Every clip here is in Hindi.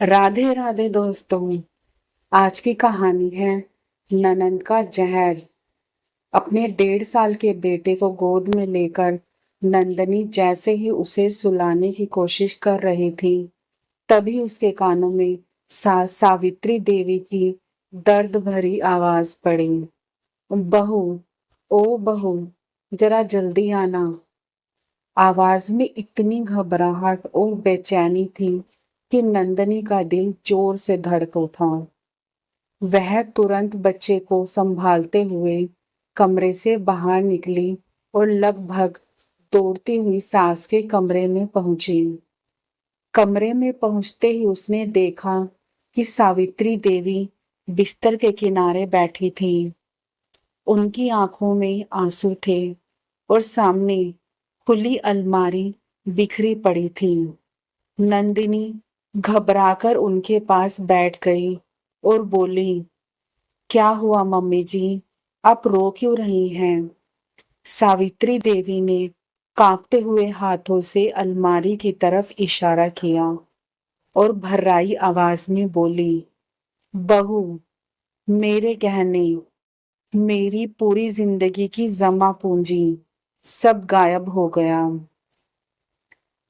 राधे राधे दोस्तों। आज की कहानी है ननंद का जहर। अपने 1.5 साल के बेटे को गोद में लेकर नंदनी जैसे ही उसे सुलाने की कोशिश कर रही थी, तभी उसके कानों में सावित्री देवी की दर्द भरी आवाज पड़ी। बहू, ओ बहू, जरा जल्दी आना। आवाज में इतनी घबराहट और बेचैनी थी कि नंदनी का दिल जोर से धड़क उठा। वह तुरंत बच्चे को संभालते हुए कमरे से बाहर निकली और लगभग दौड़ती हुई सास के कमरे में पहुंची। कमरे में पहुंचते ही उसने देखा कि सावित्री देवी बिस्तर के किनारे बैठी थी। उनकी आंखों में आंसू थे और सामने खुली अलमारी बिखरी पड़ी थी। नंदिनी घबराकर उनके पास बैठ गई और बोली, क्या हुआ मम्मी जी, आप रो क्यों रही हैं? सावित्री देवी ने कांपते हुए हाथों से अलमारी की तरफ इशारा किया और भर्राई आवाज में बोली, बहू, मेरे गहने, मेरी पूरी जिंदगी की जमा पूंजी सब गायब हो गया।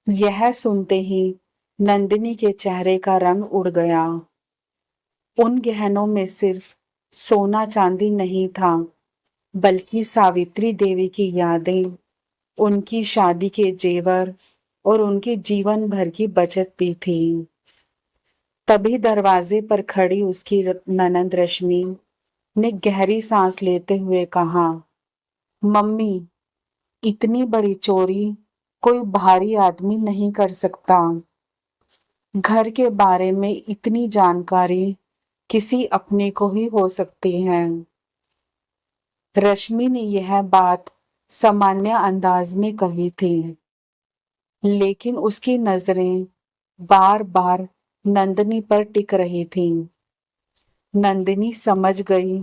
यह सुनते ही नंदिनी के चेहरे का रंग उड़ गया। उन गहनों में सिर्फ सोना चांदी नहीं था, बल्कि सावित्री देवी की यादें, उनकी शादी के जेवर और उनकी जीवन भर की बचत भी थी। तभी दरवाजे पर खड़ी उसकी ननंद रश्मि ने गहरी सांस लेते हुए कहा, मम्मी, इतनी बड़ी चोरी कोई बाहरी आदमी नहीं कर सकता। घर के बारे में इतनी जानकारी किसी अपने को ही हो सकती है। रश्मि ने यह बात सामान्य अंदाज में कही थी, लेकिन उसकी नजरें बार बार नंदिनी पर टिक रही थीं। नंदिनी समझ गई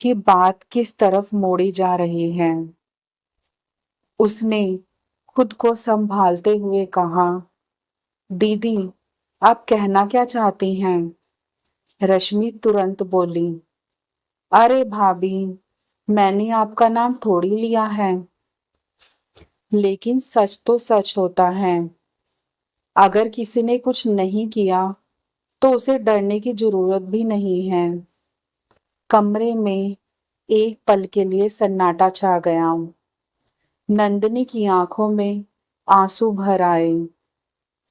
कि बात किस तरफ मोड़ी जा रही है। उसने खुद को संभालते हुए कहा, दीदी, आप कहना क्या चाहती हैं? रश्मि तुरंत बोली, अरे भाभी, मैंने आपका नाम थोड़ी लिया है, लेकिन सच तो सच होता है। अगर किसी ने कुछ नहीं किया तो उसे डरने की जरूरत भी नहीं है। कमरे में एक पल के लिए सन्नाटा छा गया। नंदिनी की आंखों में आंसू भर आए,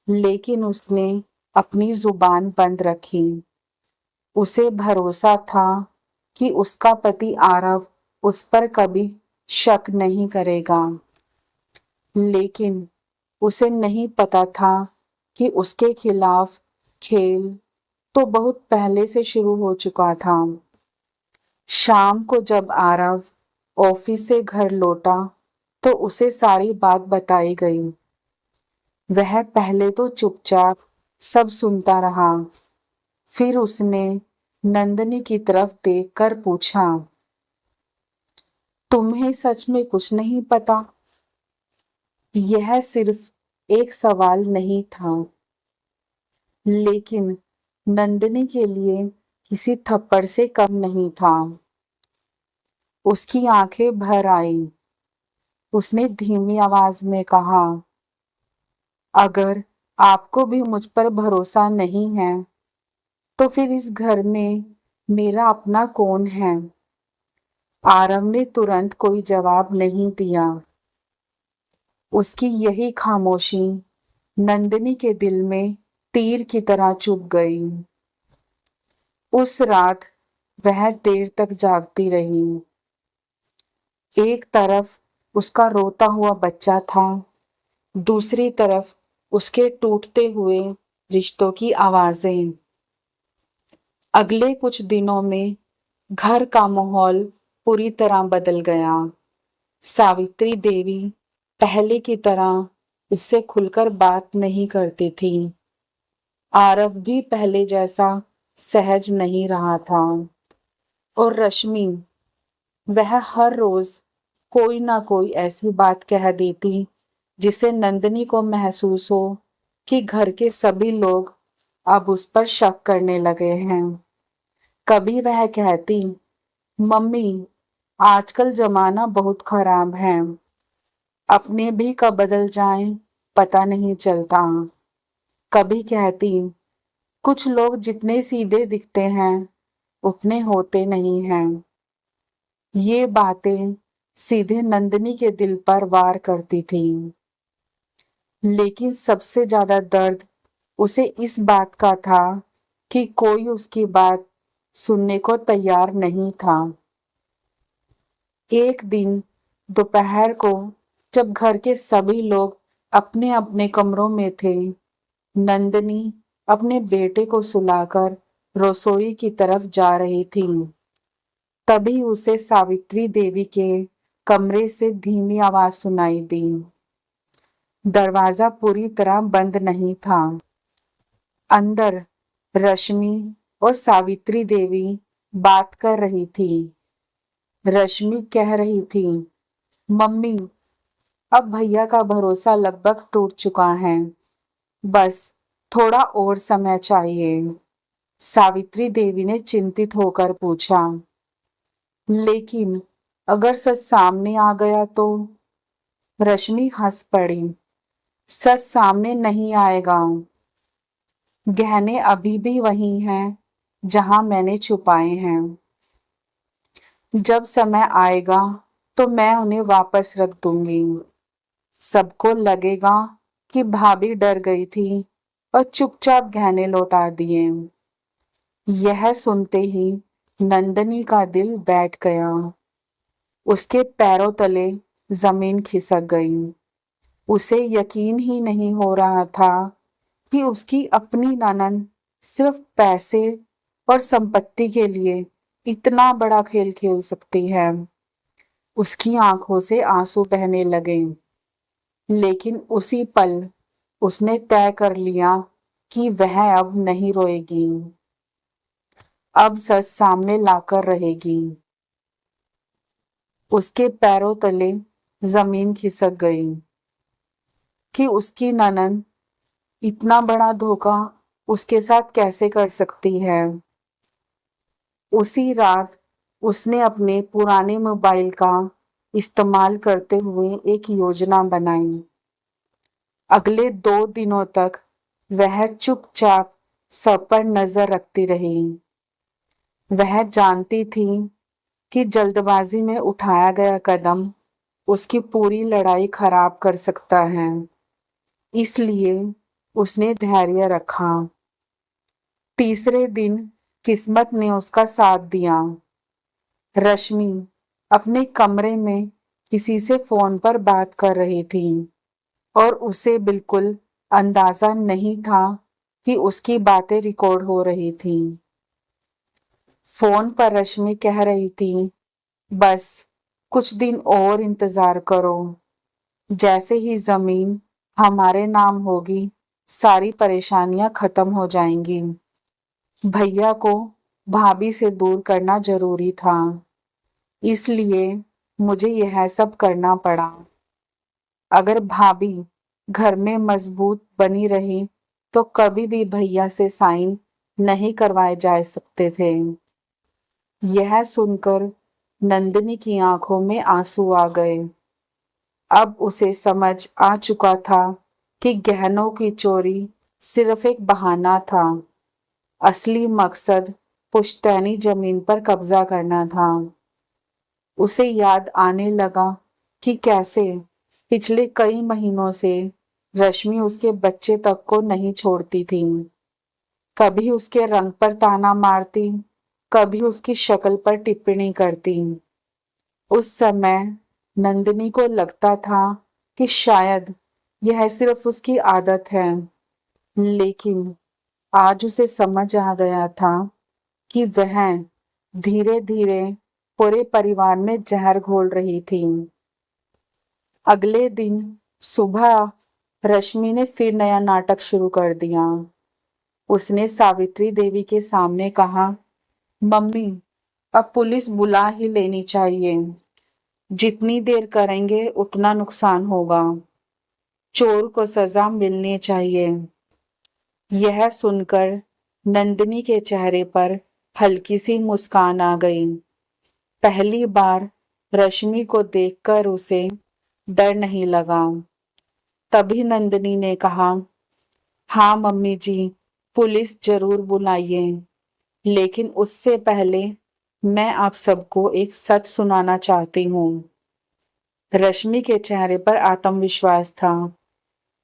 लेकिन उसने अपनी जुबान बंद रखी। उसे भरोसा था कि उसका पति आरव उस पर कभी शक नहीं करेगा, लेकिन उसे नहीं पता था कि उसके खिलाफ खेल तो बहुत पहले से शुरू हो चुका था। शाम को जब आरव ऑफिस से घर लौटा तो उसे सारी बात बताई गई। वह पहले तो चुपचाप सब सुनता रहा, फिर उसने नंदिनी की तरफ देखकर पूछा, तुम्हें सच में कुछ नहीं पता? यह सिर्फ एक सवाल नहीं था, लेकिन नंदिनी के लिए किसी थप्पड़ से कम नहीं था। उसकी आंखें भर आईं। उसने धीमी आवाज में कहा, अगर आपको भी मुझ पर भरोसा नहीं है तो फिर इस घर में मेरा अपना कौन है? आरव ने तुरंत कोई जवाब नहीं दिया। उसकी यही खामोशी नंदिनी के दिल में तीर की तरह चुभ गई। उस रात वह देर तक जागती रही। एक तरफ उसका रोता हुआ बच्चा था, दूसरी तरफ उसके टूटते हुए रिश्तों की आवाजें। अगले कुछ दिनों में घर का माहौल पूरी तरह बदल गया। सावित्री देवी पहले की तरह उससे खुलकर बात नहीं करती थी। आरव भी पहले जैसा सहज नहीं रहा था। और रश्मि, वह हर रोज कोई ना कोई ऐसी बात कह देती जिसे नंदिनी को महसूस हो कि घर के सभी लोग अब उस पर शक करने लगे हैं। कभी वह कहती, मम्मी, आजकल जमाना बहुत खराब है, अपने भी कब बदल जाएं पता नहीं चलता। कभी कहती, कुछ लोग जितने सीधे दिखते हैं उतने होते नहीं हैं। ये बातें सीधे नंदिनी के दिल पर वार करती थीं। लेकिन सबसे ज्यादा दर्द उसे इस बात का था कि कोई उसकी बात सुनने को तैयार नहीं था। एक दिन दोपहर को जब घर के सभी लोग अपने अपने कमरों में थे, नंदिनी अपने बेटे को सुलाकर रसोई की तरफ जा रही थी। तभी उसे सावित्री देवी के कमरे से धीमी आवाज सुनाई दी। दरवाजा पूरी तरह बंद नहीं था। अंदर रश्मि और सावित्री देवी बात कर रही थी। रश्मि कह रही थी, मम्मी, अब भैया का भरोसा लगभग टूट चुका है, बस थोड़ा और समय चाहिए। सावित्री देवी ने चिंतित होकर पूछा, लेकिन अगर सच सामने आ गया तो? रश्मि हंस पड़ी, सच सामने नहीं आएगा। गहने अभी भी वही हैं जहां मैंने छुपाए हैं। जब समय आएगा तो मैं उन्हें वापस रख दूंगी। सबको लगेगा कि भाभी डर गई थी और चुपचाप गहने लौटा दिए। यह सुनते ही नंदनी का दिल बैठ गया। उसके पैरों तले जमीन खिसक गई। उसे यकीन ही नहीं हो रहा था कि उसकी अपनी ननद सिर्फ पैसे और संपत्ति के लिए इतना बड़ा खेल खेल सकती है। उसकी आंखों से आंसू बहने लगे। लेकिन उसी पल उसने तय कर लिया कि वह अब नहीं रोएगी। अब सच सामने लाकर रहेगी। उसके पैरों तले जमीन खिसक गई कि उसकी ननद इतना बड़ा धोखा उसके साथ कैसे कर सकती है। उसी रात उसने अपने पुराने मोबाइल का इस्तेमाल करते हुए एक योजना बनाई। अगले 2 दिनों तक वह चुपचाप सब पर नजर रखती रही। वह जानती थी कि जल्दबाजी में उठाया गया कदम उसकी पूरी लड़ाई खराब कर सकता है। इसलिए उसने धैर्य रखा। तीसरे दिन किस्मत ने उसका साथ दिया। रश्मि अपने कमरे में किसी से फोन पर बात कर रही थी और उसे बिल्कुल अंदाजा नहीं था कि उसकी बातें रिकॉर्ड हो रही थी। फोन पर रश्मि कह रही थी, बस कुछ दिन और इंतजार करो। जैसे ही जमीन हमारे नाम होगी, सारी परेशानियां खत्म हो जाएंगी। भैया को भाभी से दूर करना जरूरी था, इसलिए मुझे यह सब करना पड़ा। अगर भाभी घर में मजबूत बनी रही तो कभी भी भैया से साइन नहीं करवाए जा सकते थे। यह सुनकर नंदिनी की आंखों में आंसू आ गए। अब उसे समझ आ चुका था कि गहनों की चोरी सिर्फ एक बहाना था। असली मकसद पुश्तैनी जमीन पर कब्जा करना था। उसे याद आने लगा कि कैसे पिछले कई महीनों से रश्मि उसके बच्चे तक को नहीं छोड़ती थी। कभी उसके रंग पर ताना मारती, कभी उसकी शक्ल पर टिप्पणी करती। उस समय नंदिनी को लगता था कि शायद यह सिर्फ उसकी आदत है, लेकिन आज उसे समझ आ गया था कि वह धीरे धीरे पूरे परिवार में जहर घोल रही थी। अगले दिन सुबह रश्मि ने फिर नया नाटक शुरू कर दिया। उसने सावित्री देवी के सामने कहा, मम्मी, अब पुलिस बुला ही लेनी चाहिए। जितनी देर करेंगे उतना नुकसान होगा। चोर को सजा मिलनी चाहिए। यह सुनकर नंदिनी के चेहरे पर हल्की सी मुस्कान आ गई। पहली बार रश्मि को देखकर उसे डर नहीं लगा। तभी नंदिनी ने कहा, हाँ मम्मी जी, पुलिस जरूर बुलाइए, लेकिन उससे पहले मैं आप सबको एक सच सुनाना चाहती हूँ। रश्मि के चेहरे पर आत्मविश्वास था।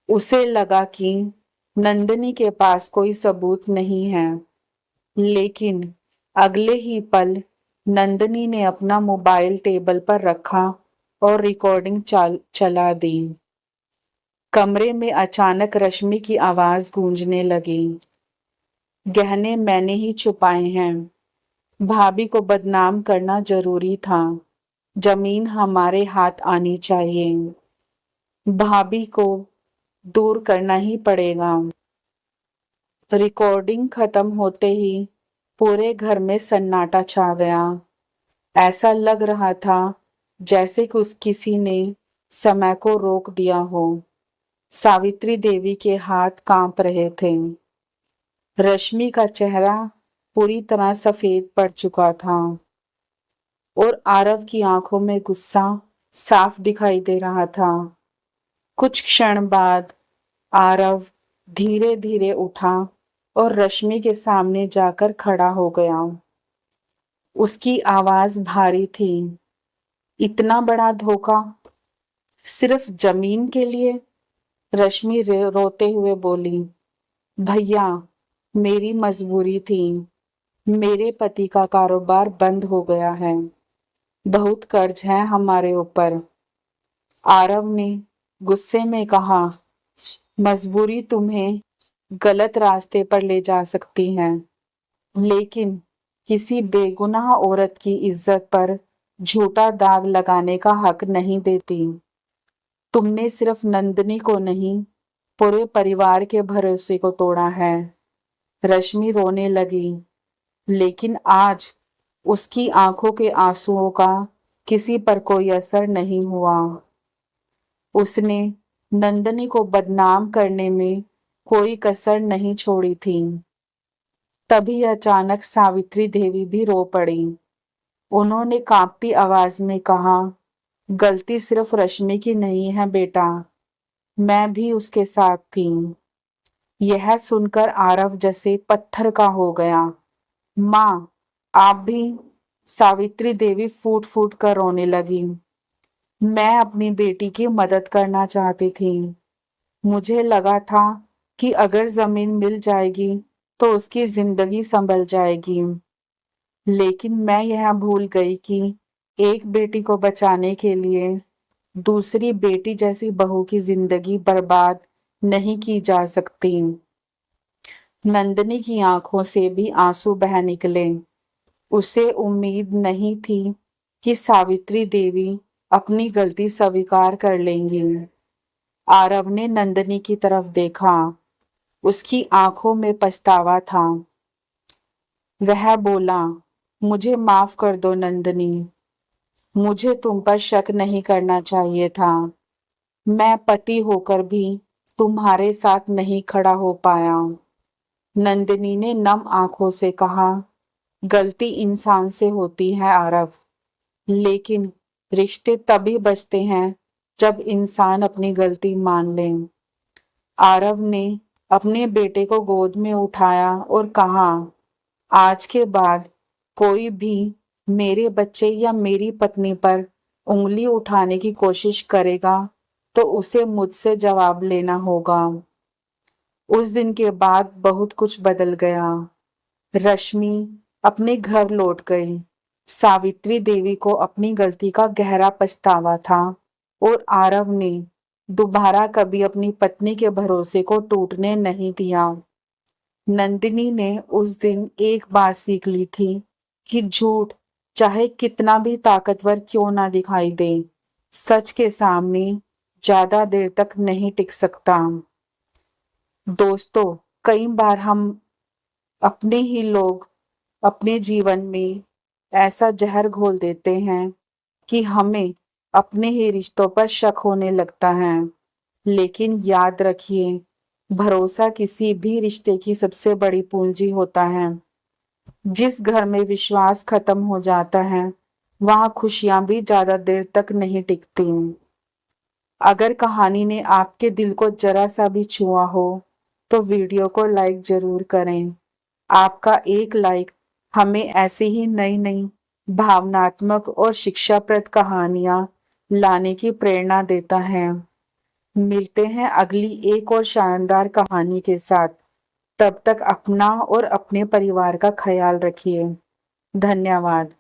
उसे लगा कि नंदिनी के पास कोई सबूत नहीं है, लेकिन अगले ही पल नंदिनी ने अपना मोबाइल टेबल पर रखा और रिकॉर्डिंग चला दी। कमरे में अचानक रश्मि की आवाज गूंजने लगी, गहने मैंने ही छुपाए हैं, भाभी को बदनाम करना जरूरी था, जमीन हमारे हाथ आनी चाहिए, भाभी को दूर करना ही पड़ेगा। रिकॉर्डिंग खत्म होते ही पूरे घर में सन्नाटा छा गया। ऐसा लग रहा था जैसे किसी ने समय को रोक दिया हो। सावित्री देवी के हाथ कांप रहे थे। रश्मि का चेहरा पूरी तरह सफेद पड़ चुका था और आरव की आंखों में गुस्सा साफ दिखाई दे रहा था। कुछ क्षण बाद आरव धीरे धीरे उठा और रश्मि के सामने जाकर खड़ा हो गया। उसकी आवाज भारी थी, इतना बड़ा धोखा सिर्फ जमीन के लिए? रश्मि रोते हुए बोली, भैया मेरी मजबूरी थी, मेरे पति का कारोबार बंद हो गया है, बहुत कर्ज है हमारे ऊपर। आरव ने गुस्से में कहा, मजबूरी तुम्हें गलत रास्ते पर ले जा सकती है, लेकिन किसी बेगुनाह औरत की इज्जत पर झूठा दाग लगाने का हक नहीं देती। तुमने सिर्फ नंदिनी को नहीं, पूरे परिवार के भरोसे को तोड़ा है। रश्मि रोने लगी, लेकिन आज उसकी आंखों के आंसुओं का किसी पर कोई असर नहीं हुआ। उसने नंदिनी को बदनाम करने में कोई कसर नहीं छोड़ी थी। तभी अचानक सावित्री देवी भी रो पड़ी। उन्होंने कांपती आवाज में कहा, गलती सिर्फ रश्मि की नहीं है बेटा, मैं भी उसके साथ थी। यह सुनकर आरव जैसे पत्थर का हो गया। माँ, आप भी? सावित्री देवी फूट फूट कर रोने लगी। मैं अपनी बेटी की मदद करना चाहती थी। मुझे लगा था कि अगर जमीन मिल जाएगी तो उसकी जिंदगी संभल जाएगी, लेकिन मैं यह भूल गई कि एक बेटी को बचाने के लिए दूसरी बेटी जैसी बहू की जिंदगी बर्बाद नहीं की जा सकती। नंदिनी की आंखों से भी आंसू बह निकले। उसे उम्मीद नहीं थी कि सावित्री देवी अपनी गलती स्वीकार कर लेंगी। आरव ने नंदिनी की तरफ देखा। उसकी आंखों में पछतावा था। वह बोला, मुझे माफ कर दो नंदिनी, मुझे तुम पर शक नहीं करना चाहिए था। मैं पति होकर भी तुम्हारे साथ नहीं खड़ा हो पाया। नंदिनी ने नम आंखों से कहा, गलती इंसान से होती है आरव, लेकिन रिश्ते तभी बचते हैं जब इंसान अपनी गलती मान ले। आरव ने अपने बेटे को गोद में उठाया और कहा, आज के बाद कोई भी मेरे बच्चे या मेरी पत्नी पर उंगली उठाने की कोशिश करेगा तो उसे मुझसे जवाब लेना होगा। उस दिन के बाद बहुत कुछ बदल गया। रश्मि अपने घर लौट गई। सावित्री देवी को अपनी गलती का गहरा पछतावा था और आरव ने दोबारा कभी अपनी पत्नी के भरोसे को टूटने नहीं दिया। नंदिनी ने उस दिन एक बात सीख ली थी कि झूठ चाहे कितना भी ताकतवर क्यों ना दिखाई दे, सच के सामने ज्यादा देर तक नहीं टिक सकता। दोस्तों, कई बार हम अपने ही लोग अपने जीवन में ऐसा जहर घोल देते हैं कि हमें अपने ही रिश्तों पर शक होने लगता है। लेकिन याद रखिए, भरोसा किसी भी रिश्ते की सबसे बड़ी पूंजी होता है। जिस घर में विश्वास खत्म हो जाता है, वहां खुशियां भी ज्यादा देर तक नहीं टिकती। अगर कहानी ने आपके दिल को जरा सा भी छुआ हो, तो वीडियो को लाइक जरूर करें। आपका एक लाइक हमें ऐसी ही नई नई भावनात्मक और शिक्षाप्रद कहानियां लाने की प्रेरणा देता है। मिलते हैं अगली एक और शानदार कहानी के साथ। तब तक अपना और अपने परिवार का ख्याल रखिए। धन्यवाद।